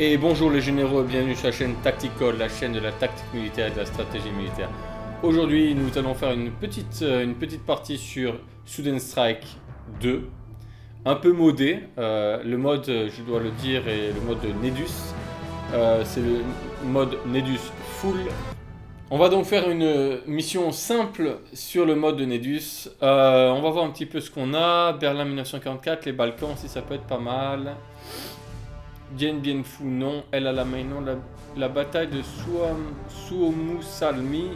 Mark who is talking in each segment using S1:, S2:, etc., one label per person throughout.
S1: Et bonjour les généraux et bienvenue sur la chaîne Tactical, la chaîne de la tactique militaire et de la stratégie militaire. Aujourd'hui, nous allons faire une petite partie sur Sudden Strike 2, un peu modé. Le mode, je dois le dire, est le mode Nedus. C'est le mode Nedus Full. On va donc faire une mission simple sur le mode de Nedus. On va voir un petit peu ce qu'on a. Berlin 1944, les Balkans, si ça peut être pas mal. Dien Bien Phu, non. Elle a la main, non. La bataille de Suomussalmi.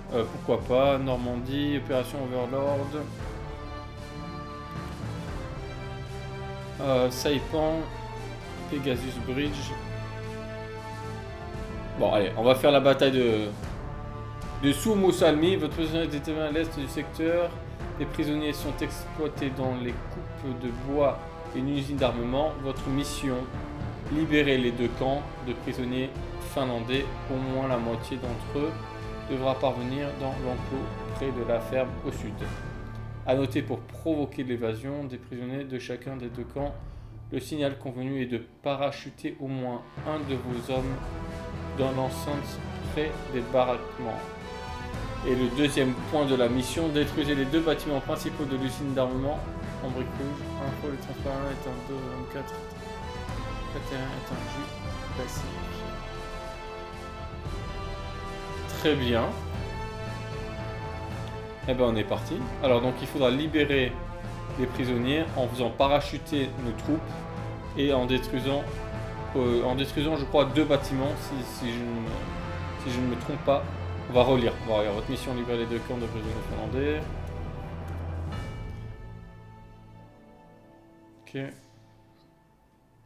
S1: Pourquoi pas. Normandie, opération Overlord. Saipan. Pegasus Bridge. Bon, allez, on va faire la bataille de Suomussalmi. Votre prisonnier est déterminé à l'est du secteur. Les prisonniers sont exploités dans les coupes de bois et une usine d'armement. Votre mission, libérer les deux camps de prisonniers finlandais. Au moins la moitié d'entre eux devra parvenir dans l'enclos près de la ferme au sud. A noter, pour provoquer l'évasion des prisonniers de chacun des deux camps, le signal convenu est de parachuter au moins un de vos hommes dans l'enceinte près des baraquements. Et le deuxième point de la mission, détruisez les deux bâtiments principaux de l'usine d'armement en briques rouges. Un pôle est transparent, est un 2, 24, 41 est un jus classique. Très bien. Et ben on est parti. Alors donc il faudra libérer les prisonniers en faisant parachuter nos troupes et en détruisant je crois deux bâtiments si je ne me trompe pas. On va relire. Votre mission, libérer les deux camps de prisonniers finlandais. Ok.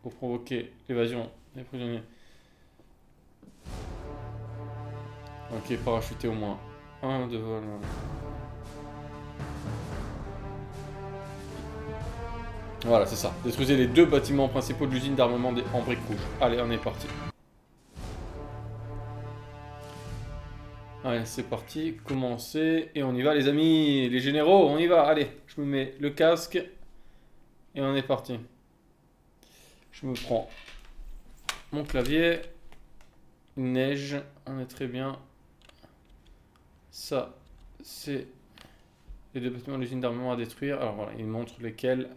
S1: Pour provoquer l'évasion des prisonniers. Ok, parachuter au moins un de vol. Voilà, c'est ça. Détruisez les deux bâtiments principaux de l'usine d'armement en briques rouges. Allez, on est parti. Allez, c'est parti. Commencez. Et on y va, les amis. Les généraux, on y va. Allez, je me mets le casque. Et on est parti. Je me prends mon clavier. Neige. On est très bien. Ça, c'est les deux bâtiments de l'usine d'armement à détruire. Alors voilà, il montre lesquels.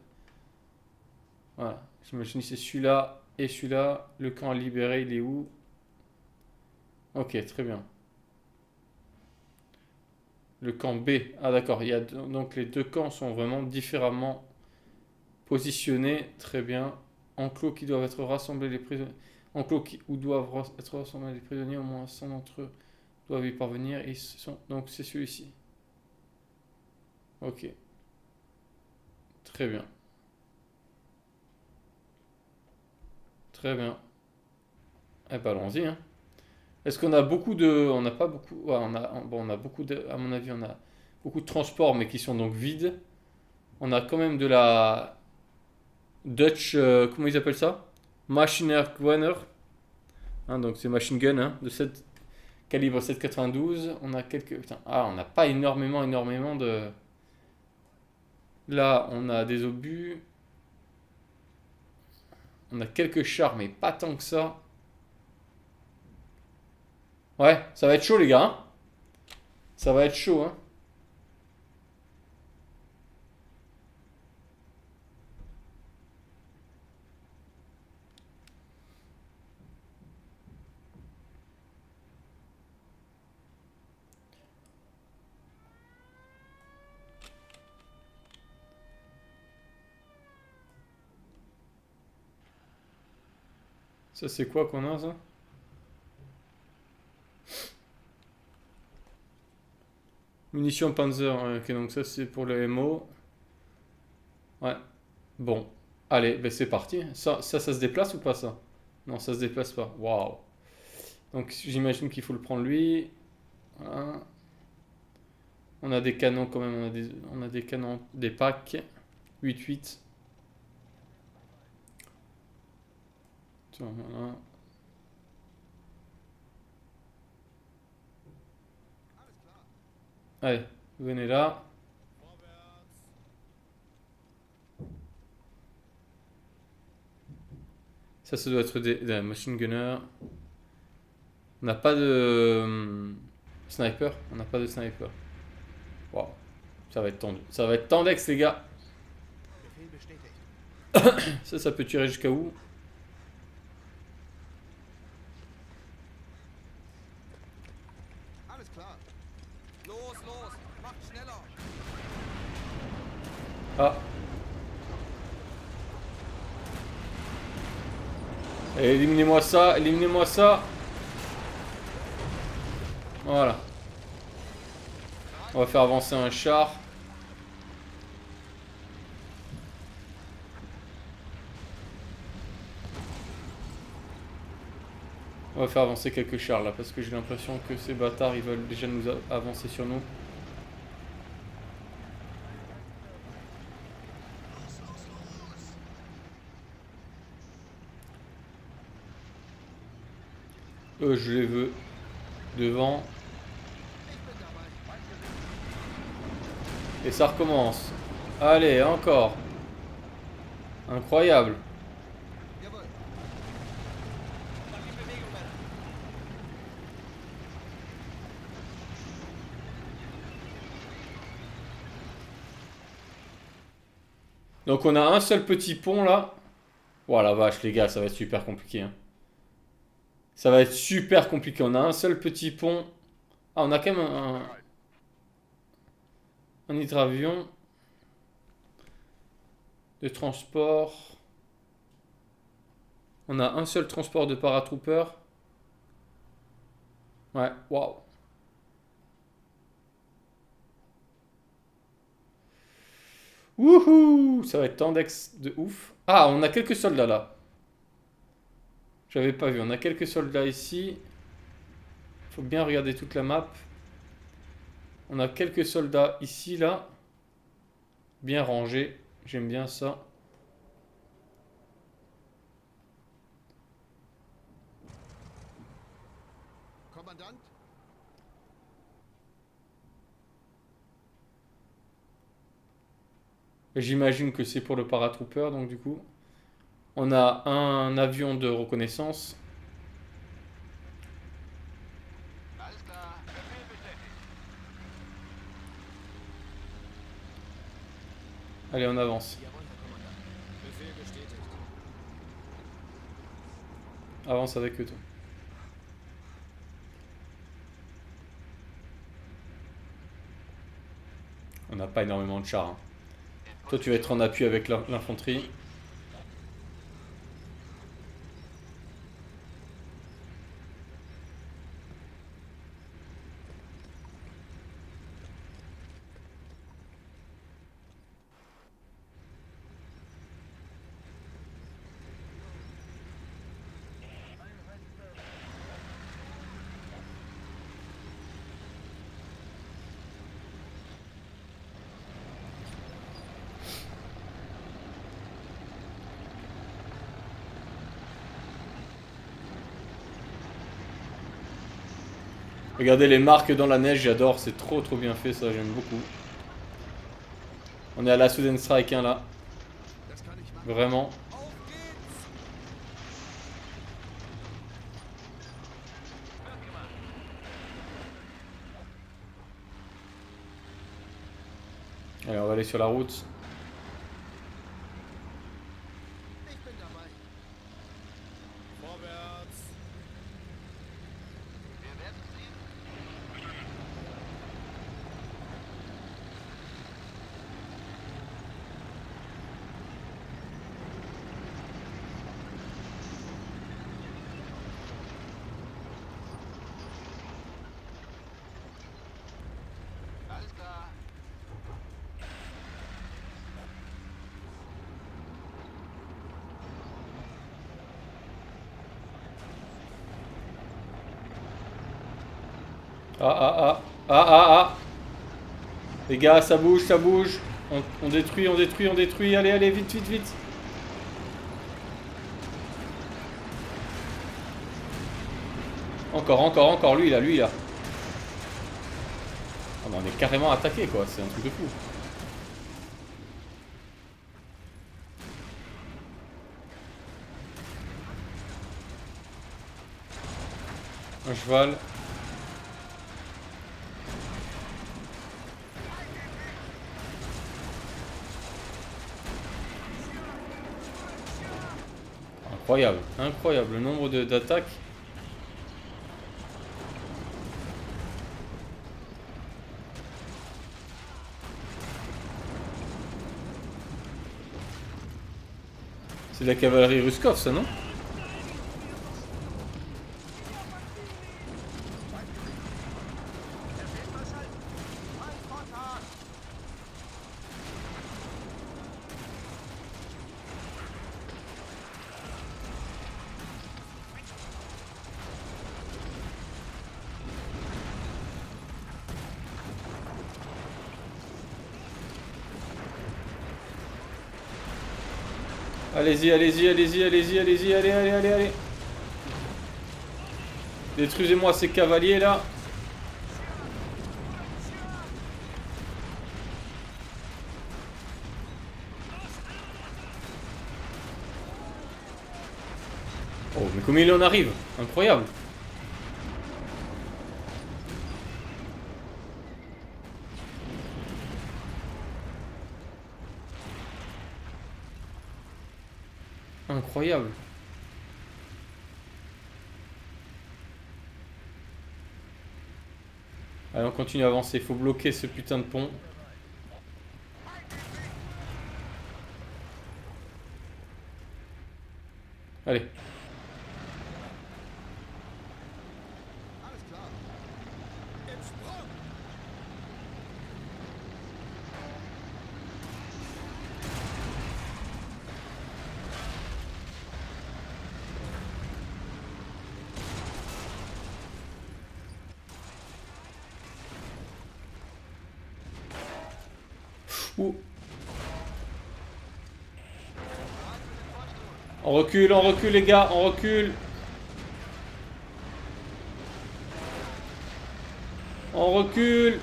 S1: Voilà. J'imagine que c'est celui-là et celui-là. Le camp à libérer, il est où? Ok, très bien. Le camp B. Ah d'accord, donc les deux camps sont vraiment différemment positionnés. Très bien. Enclos qui doivent être rassemblés les prisonniers. Où doivent être rassemblés les prisonniers, au moins 100 d'entre eux doivent y parvenir. Donc c'est celui-ci. Ok. Très bien. Très bien. Eh ben allons-y, hein. Est-ce qu'on a beaucoup de... On n'a pas beaucoup... Ouais, on a beaucoup de... À mon avis, on a beaucoup de transports, mais qui sont donc vides. On a quand même de la Dutch... comment ils appellent ça? Maschinengewehr. Hein, donc c'est machine gun, hein, de 7, calibre 7,92. On a quelques... Putain, on n'a pas énormément de... Là, on a des obus. On a quelques chars, mais pas tant que ça. Ouais, ça va être chaud, les gars, hein. Ça va être chaud, hein. Ça, c'est quoi qu'on a, ça? Munitions Panzer. Ouais, ok, donc ça, c'est pour le MO. Ouais. Bon. Allez, ben c'est parti. Ça se déplace ou pas, ça? Non, ça se déplace pas. Waouh. Donc, j'imagine qu'il faut le prendre lui. Voilà. On a des canons quand même. On a des canons, des packs. 8-8. Tiens, voilà. Allez, venez là. Ça doit être des machine gunners. On n'a pas de sniper. On n'a pas de sniper. Waouh. Ça va être tendu. Ça va être tendex, les gars. Ça peut tirer jusqu'à où? Ah. Éliminez-moi ça, éliminez-moi ça. Voilà. On va faire avancer un char. On va faire avancer quelques chars là, parce que j'ai l'impression que ces bâtards, ils veulent déjà nous avancer sur nous. Eux, je les veux devant. Et ça recommence. Allez, encore. Incroyable. Donc on a un seul petit pont là. Oh la vache les gars, ça va être super compliqué. Hein. Ça va être super compliqué. On a un seul petit pont. Ah, on a quand même un hydravion de transport. On a un seul transport de paratroopers. Ouais, waouh. Wouhou! Ça va être tendex de ouf. Ah, on a quelques soldats là. J'avais pas vu. On a quelques soldats ici. Faut bien regarder toute la map. On a quelques soldats ici, là. Bien rangés. J'aime bien ça. J'imagine que c'est pour le paratrooper, donc du coup. On a un avion de reconnaissance. Allez, on avance. Avance avec eux, toi. On n'a pas énormément de chars. Hein. Toi, tu vas être en appui avec l'infanterie. Regardez les marques dans la neige, j'adore, c'est trop bien fait ça, j'aime beaucoup. On est à la Sudden Strike 1 là. Vraiment. Allez, on va aller sur la route. Ah. Les gars, ça bouge, ça bouge. On détruit, on détruit, on détruit. Allez, allez, vite, vite, vite. Encore, lui là, lui là. Ah bah on est carrément attaqué quoi, c'est un truc de fou. Un cheval. Incroyable, incroyable le nombre d'attaques. C'est de la cavalerie Ruskov, ça, non? Allez-y, allez-y, allez-y, allez-y, allez-y, allez, allez, allez, allez. Détruisez-moi ces cavaliers là. Oh, mais comment il en arrive? Incroyable. Incroyable. Allez, on continue à avancer. Il faut bloquer ce putain de pont. Allez. Ouh. On recule les gars, on recule. On recule.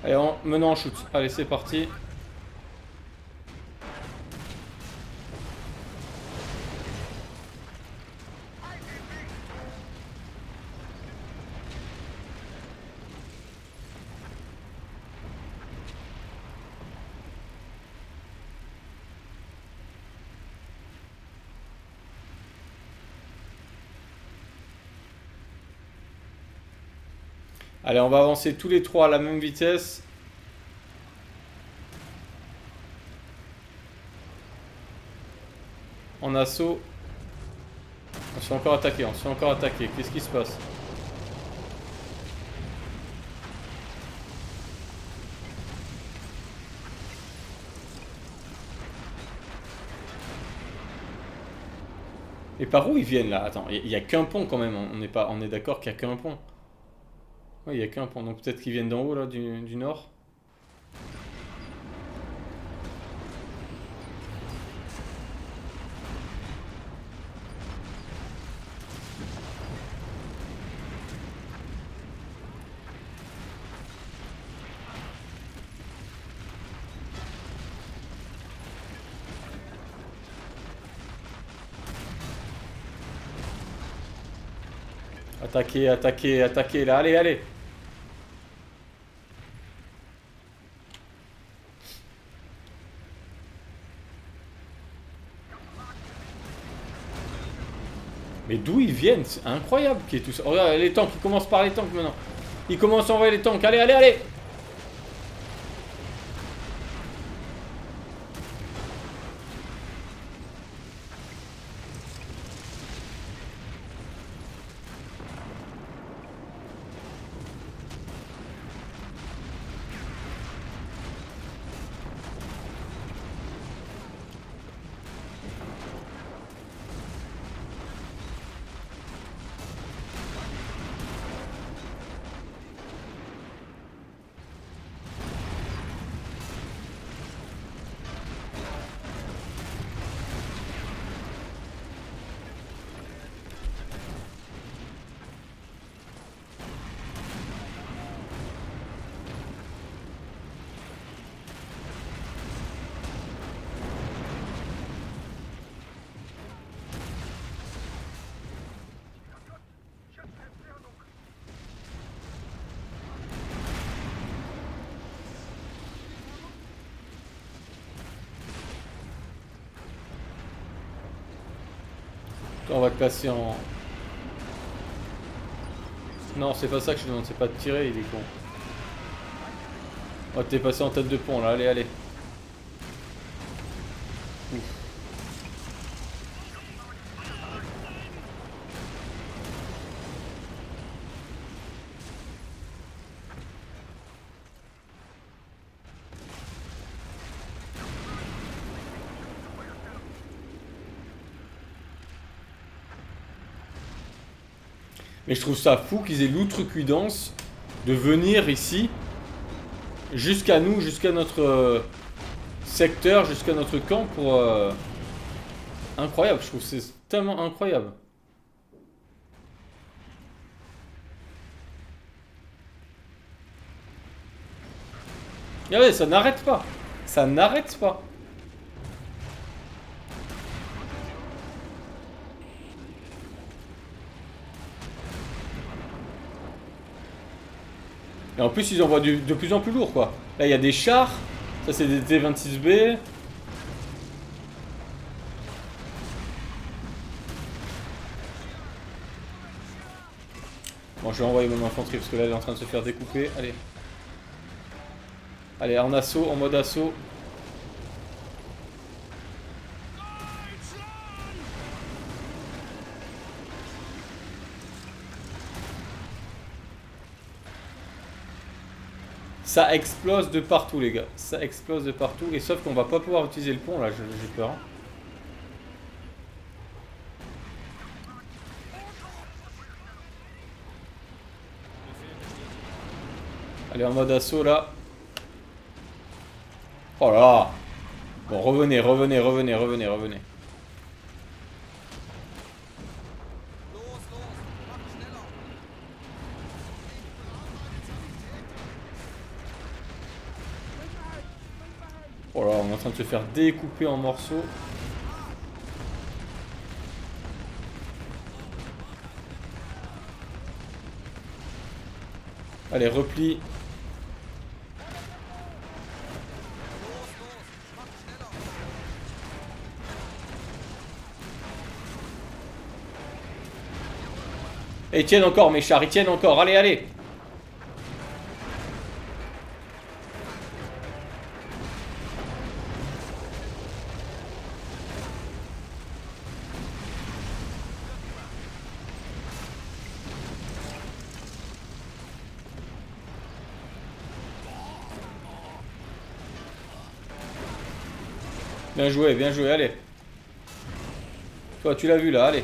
S1: Allez, maintenant on shoot. Allez, c'est parti. Allez, on va avancer tous les trois à la même vitesse. En assaut. On se fait encore attaquer, on se fait encore attaquer. Qu'est-ce qui se passe? Et par où ils viennent là? Attends, il n'y a qu'un pont quand même. On est d'accord qu'il n'y a qu'un pont. Oui, il n'y a qu'un pont. Donc peut-être qu'ils viennent d'en haut là, du nord. Attaquez, attaquez, attaquez là. Allez, allez. Mais d'où ils viennent? C'est incroyable qu'il y ait tout ça. Oh, regarde, les tanks, ils commencent par les tanks maintenant. Ils commencent à envoyer les tanks. Allez, allez, allez! On va te passer en... Non, c'est pas ça que je te demande, c'est pas de tirer, il est con. Oh, t'es passé en tête de pont là, allez, allez. Ouf. Mais je trouve ça fou qu'ils aient l'outrecuidance de venir ici, jusqu'à nous, jusqu'à notre secteur, jusqu'à notre camp pour... Incroyable, je trouve que c'est tellement incroyable. Ah ouais, ça n'arrête pas. Ça n'arrête pas. Et en plus, ils envoient de plus en plus lourd, quoi. Là, il y a des chars. Ça, c'est des T-26B. Bon, je vais envoyer mon infanterie parce que là, elle est en train de se faire découper. Allez. Allez, en assaut, en mode assaut. Ça explose de partout, les gars. Ça explose de partout. Et sauf qu'on va pas pouvoir utiliser le pont, là, j'ai peur. Hein. Allez, en mode assaut, là. Oh là là. Bon, revenez, revenez, revenez, revenez, revenez. Oh là, on est en train de se faire découper en morceaux. Allez, repli. Et ils tiennent encore, mes chars, ils tiennent encore. Allez, allez. Bien joué, allez. Toi, tu l'as vu là, allez.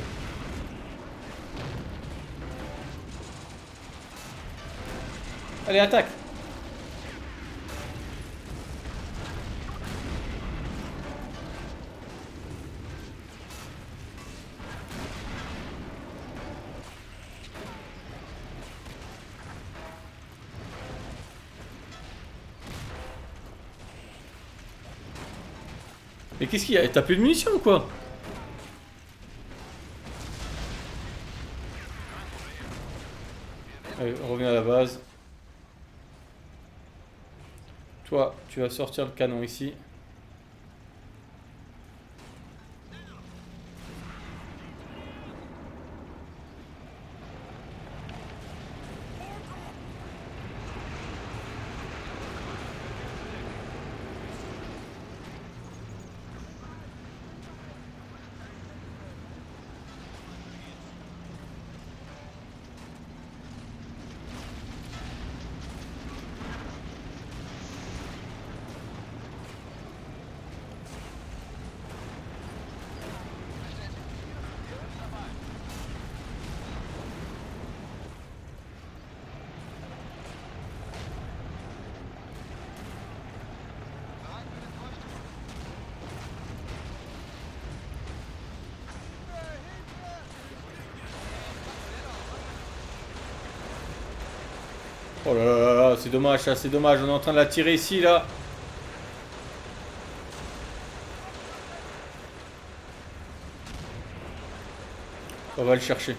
S1: Allez, attaque. Mais qu'est-ce qu'il y a? T'as plus de munitions ou quoi? Allez, reviens à la base. Toi, tu vas sortir le canon ici. Oh là là là, c'est dommage ça, c'est dommage. On est en train de la tirer ici là. On va le chercher.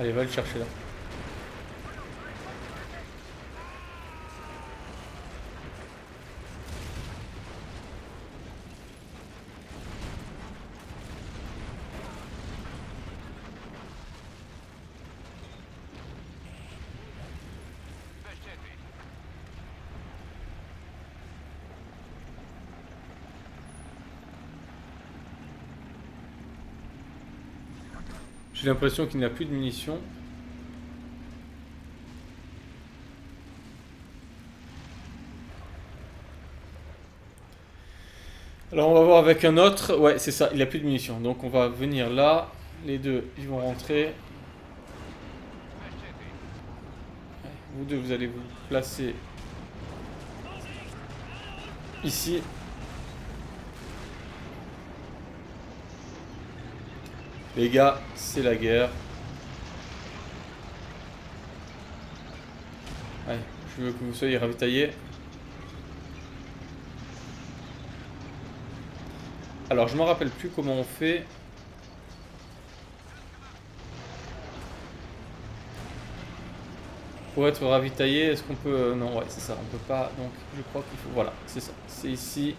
S1: Allez, va le chercher là. J'ai l'impression qu'il n'a plus de munitions. Alors on va voir avec un autre. Ouais, c'est ça, il a plus de munitions. Donc on va venir là. Les deux, ils vont rentrer. Vous deux, vous allez vous placer ici. Les gars, c'est la guerre. Ouais, je veux que vous soyez ravitaillés. Alors, je me rappelle plus comment on fait. Pour être ravitaillé, est-ce qu'on peut... Non, ouais, c'est ça, on peut pas. Donc, je crois qu'il faut... Voilà, c'est ça. C'est ici.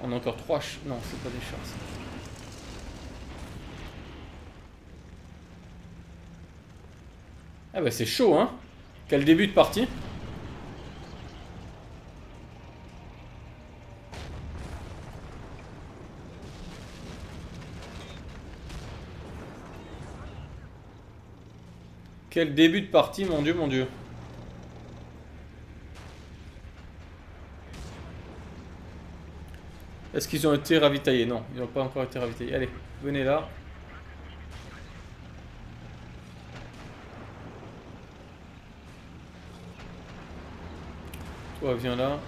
S1: On a encore 3 Non, c'est pas des chars, ça. Ah bah c'est chaud, hein. Quel début de partie. Quel début de partie, mon dieu, mon dieu. Est-ce qu'ils ont été ravitaillés? Non, ils n'ont pas encore été ravitaillés. Allez, venez là. Toi, viens là.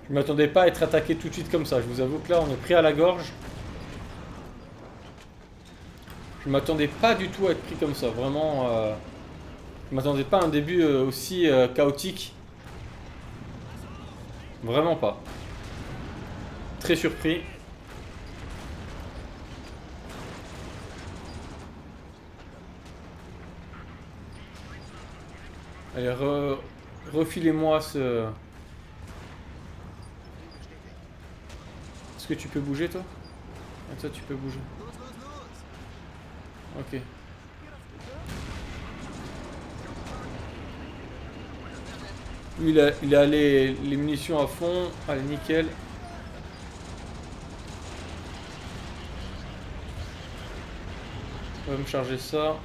S1: Je m'attendais pas à être attaqué tout de suite comme ça. Je vous avoue que là, on est pris à la gorge. Je m'attendais pas du tout à être pris comme ça. Vraiment, je m'attendais pas à un début aussi chaotique. Vraiment pas. Très surpris. Allez, refilez-moi ce... Est-ce que tu peux bouger, toi? Ah, toi, tu peux bouger. Ok. Lui, il a les munitions à fond. Allez, nickel. On va me charger ça.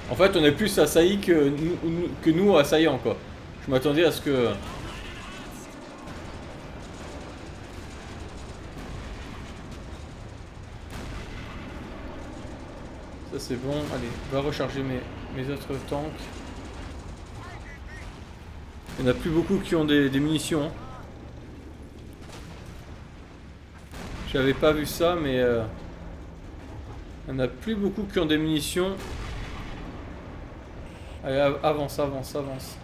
S1: En fait, on est plus assaillis que nous assaillants, quoi. Je m'attendais à ce que... Ça, c'est bon. Allez, on va recharger mes autres tanks. Il n'y en a plus beaucoup qui ont des munitions. Hein. J'avais pas vu ça, mais... il n'y en a plus beaucoup qui ont des munitions. Allez, avance, avance, avance.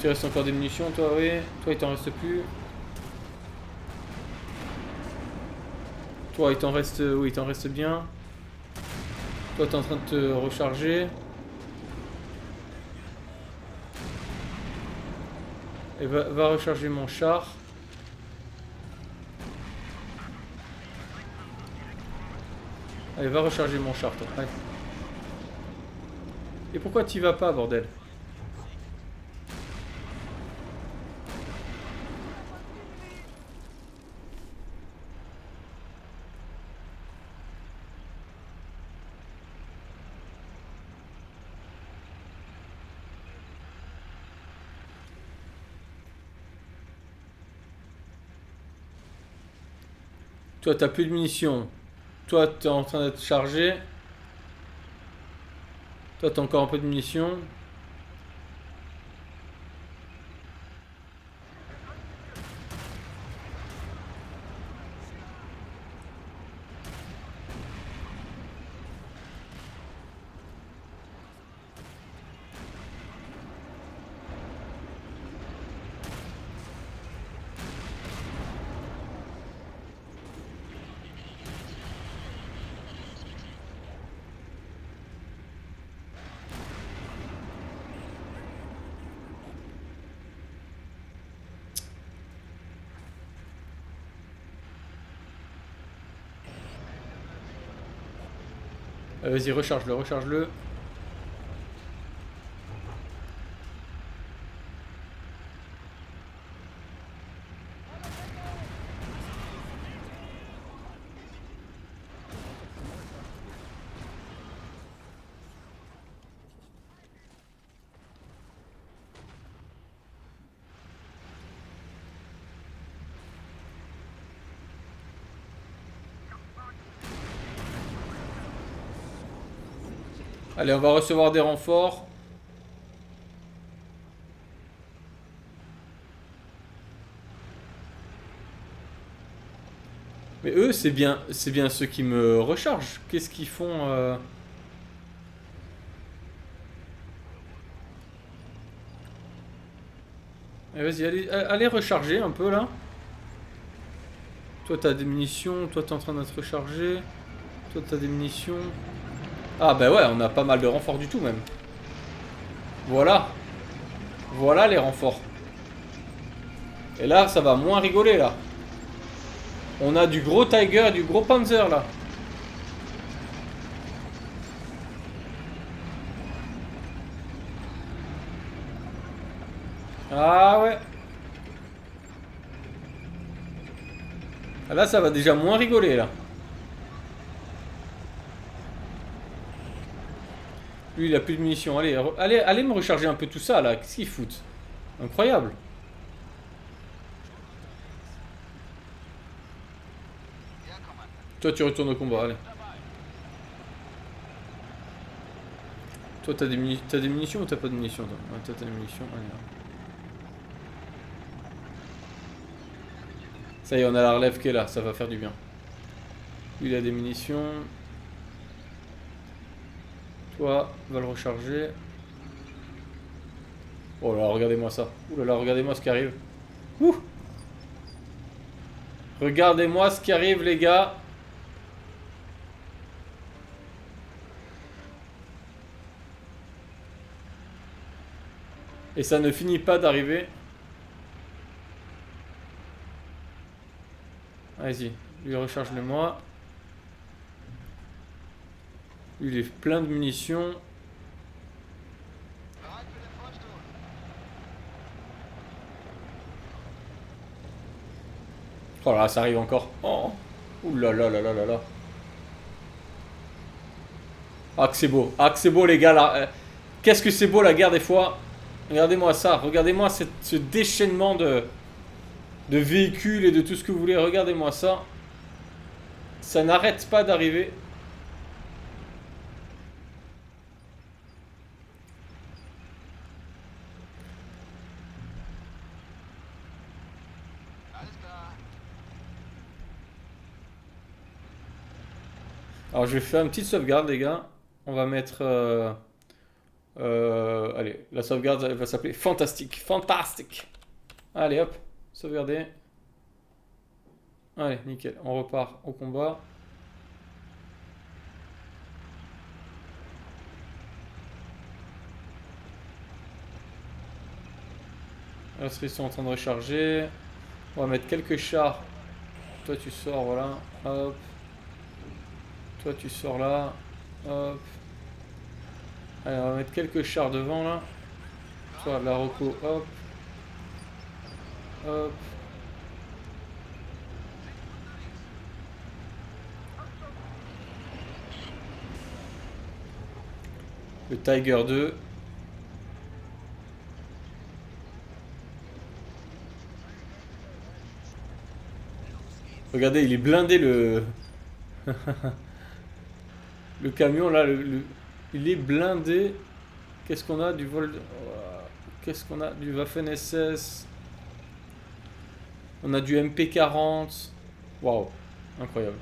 S1: Tu restes encore des munitions, toi, oui. Toi, il t'en reste plus. Toi, il t'en reste... Oui, il t'en reste bien. Toi, t'es en train de te recharger. Et va recharger mon char. Allez, va recharger mon char, toi. Allez. Et pourquoi t'y vas pas, bordel? Toi, t'as plus de munitions. Toi, t'es en train d'être chargé. Toi, t'as encore un peu de munitions. Vas-y, recharge-le, recharge-le. Allez, on va recevoir des renforts. Mais eux, c'est bien ceux qui me rechargent. Qu'est-ce qu'ils font Vas-y, allez recharger un peu là. Toi, t'as des munitions. Toi, t'es en train d'être rechargé. Toi, t'as des munitions. Ah, bah ouais, on a pas mal de renforts du tout même. Voilà. Voilà les renforts. Et là, ça va moins rigoler là. On a du gros Tiger et du gros Panzer là. Ah ouais. Ah, là, ça va déjà moins rigoler là. Lui, il a plus de munitions. Allez, allez me recharger un peu tout ça là. Qu'est-ce qu'ils foutent? Incroyable. Toi, tu retournes au combat. Allez. Toi, t'as des munitions ou t'as pas de munitions toi? Ouais, toi, t'as des munitions. Allez, là. Ça y est, on a la relève qui est là. Ça va faire du bien. Lui, il a des munitions. Toi, va le recharger. Oh là, regardez-moi ça. Ouh là là, regardez-moi ce qui arrive. Ouh. Regardez-moi ce qui arrive, les gars. Et ça ne finit pas d'arriver. Vas-y, lui recharge-le-moi. Lui, il est plein de munitions. Oh là, ça arrive encore. Oh. Ouh là là là là là là. Ah que c'est beau. Ah que c'est beau les gars là. Qu'est-ce que c'est beau la guerre des fois. Regardez-moi ça. Regardez-moi ce déchaînement de véhicules et de tout ce que vous voulez. Regardez-moi ça. Ça n'arrête pas d'arriver. Alors je vais faire une petite sauvegarde les gars. On va mettre... allez, la sauvegarde elle va s'appeler Fantastique. Fantastique. Allez hop, sauvegarder. Allez, nickel. On repart au combat. Là, ils sont en train de recharger. On va mettre quelques chars. Toi, tu sors, voilà. Hop. Toi, tu sors là. Hop. Allez, on va mettre quelques chars devant là. Toi, la reco. Hop. Hop. Le Tiger 2. Regardez, il est blindé le... le camion là. Il est blindé. Qu'est-ce qu'on a? Du vol... Qu'est-ce qu'on a? Du Waffen-SS. On a du MP40. Waouh. Incroyable.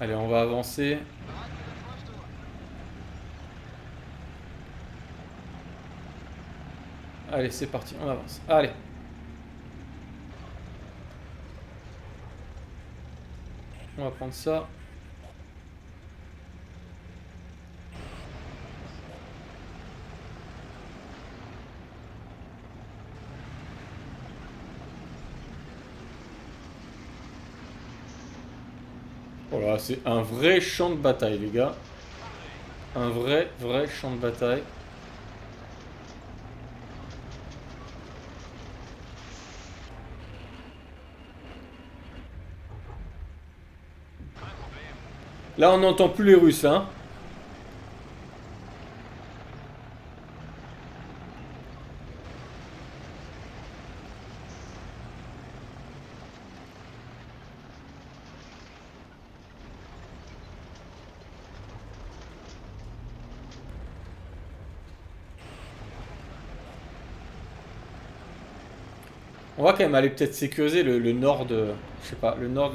S1: Allez, on va avancer. Allez, c'est parti, on avance. Allez. On va prendre ça. Voilà, c'est un vrai champ de bataille, les gars. Un vrai champ de bataille. Là, on n'entend plus les Russes, hein. On va quand même aller peut-être sécuriser le nord de... Je sais pas, le nord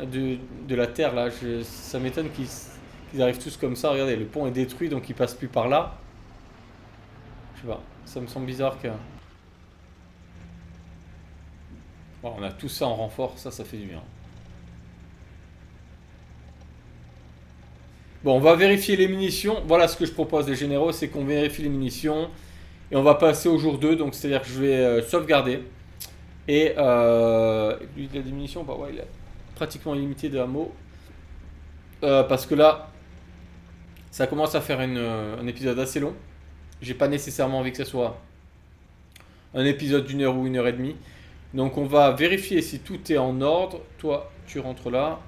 S1: de la Terre, là. Ça m'étonne qu'ils arrivent tous comme ça. Regardez, le pont est détruit, donc ils passent plus par là. Je sais pas, ça me semble bizarre que... Bon, on a tout ça en renfort, ça fait du bien. Bon, on va vérifier les munitions. Voilà ce que je propose, les généraux, c'est qu'on vérifie les munitions. Et on va passer au jour 2, donc c'est-à-dire que je vais sauvegarder. Et lui, il a des munitions, bah ouais, il a pratiquement illimité de hameaux. Parce que là, ça commence à faire un épisode assez long. J'ai pas nécessairement envie que ce soit un épisode d'une heure ou une heure et demie. Donc on va vérifier si tout est en ordre. Toi, tu rentres là.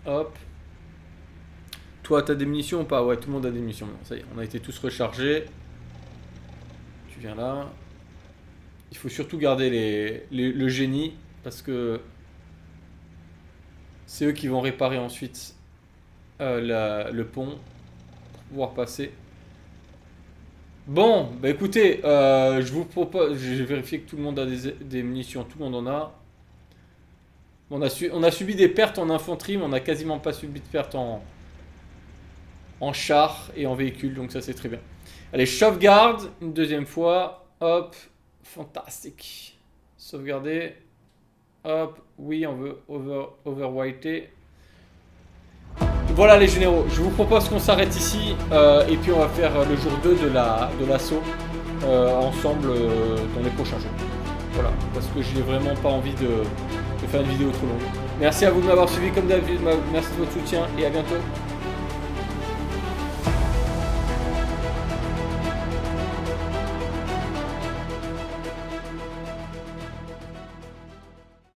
S1: Hop. Toi, t'as des munitions ou pas? Ouais, tout le monde a des munitions. Bon, ça y est, on a été tous rechargés. Tu viens là. Il faut surtout garder le génie. Parce que c'est eux qui vont réparer ensuite le pont. Pour pouvoir passer. Bon, bah écoutez, je vous propose... J'ai vérifié que tout le monde a des munitions. Tout le monde en a. On a subi des pertes en infanterie, mais on n'a quasiment pas subi de pertes en char et en véhicule, donc ça c'est très bien. Allez, sauvegarde, une deuxième fois, hop, fantastique. Sauvegarder, hop, oui, on veut overwriter. Voilà les généraux, je vous propose qu'on s'arrête ici, et puis on va faire le jour 2 de l'assaut ensemble dans les prochains jours. Voilà, parce que j'ai vraiment pas envie de faire une vidéo trop longue. Merci à vous de m'avoir suivi comme d'habitude, merci de votre soutien et à bientôt.